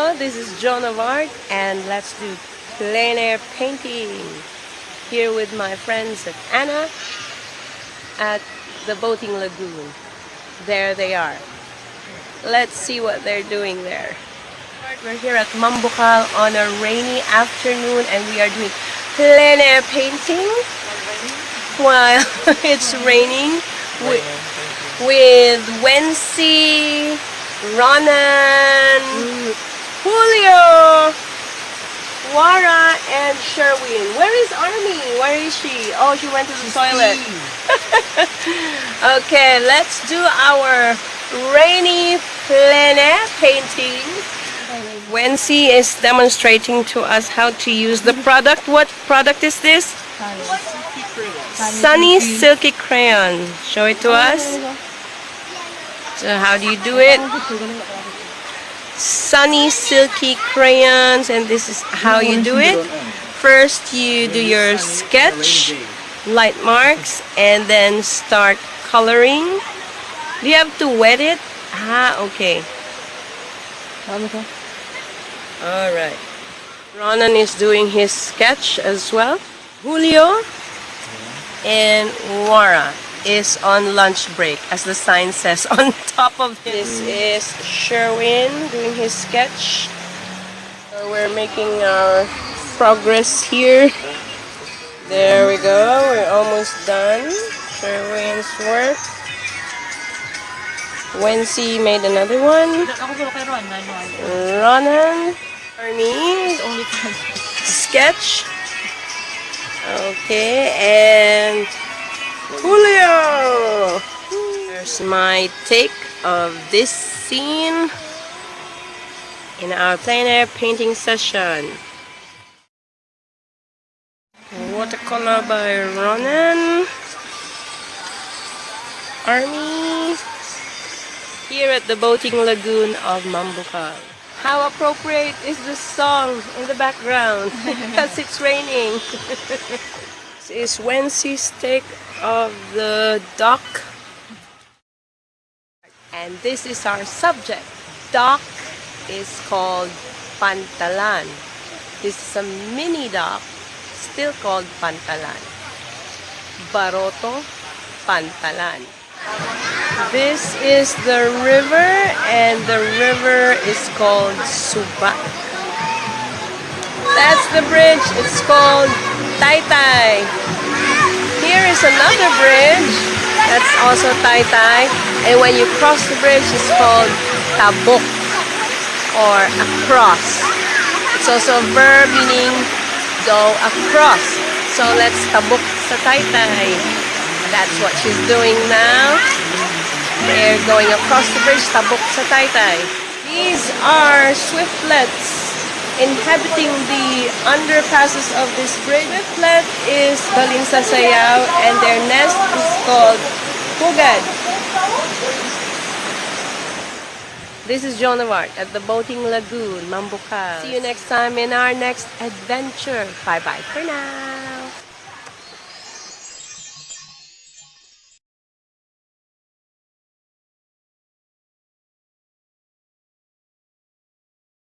Hello, this is Joan of Art, and let's do plein air painting here with my friends at Anna at the boating lagoon. There they are. Let's see what they're doing there. We're here at MAMBUKAL on a rainy afternoon, and we are doing plein air painting while it's raining with Wency, Ronan, Julio, Wara, and Sherwin. Where is Army? Where is she? Oh, she went to the toilet. Okay, let's do our rainy plein air painting. Wency is demonstrating to us how to use the product. What product is this? Sunny Silky Crayons. Show it to us. So how do you do it? Sunny Silky Crayons, and this is how you do it. First you do your sketch, light marks, and then start coloring. Do you have to wet it? Ah, okay. Alright. Ronan is doing his sketch as well. Julio and Wara is on lunch break, as the sign says on top of this. Is Sherwin doing his sketch. So we're making our progress here. There we go, we're almost done. Sherwin's work. Wency made another one. Ronan, Army, sketch. Okay, and Julio. There's my take of this scene in our plein air painting session. Watercolor by Ronan, Army, here at the boating lagoon of MAMBUKAL. How appropriate is this song in the background because it's raining. This is Wency's take of the dock, and this is our subject. Dock is called pantalan. This is a mini dock, still called pantalan. Baroto, pantalan. This is the river, and the river is called Suba. That's the bridge. It's called Taytay. Here is another bridge. That's also Taytay. And when you cross the bridge, it's called Tabok, or across. It's also a verb meaning go across. So let's tabok sa Taytay. That's what she's doing now. They're going across the bridge, tabok sa Taytay. These are swiftlets inhabiting the underpasses of this bridge. Swiftlet is galing sa sayaw, and their nest is called pugad. This is Joan of Art at the boating lagoon, MAMBUKAL. See you next time in our next adventure. Bye-bye for now.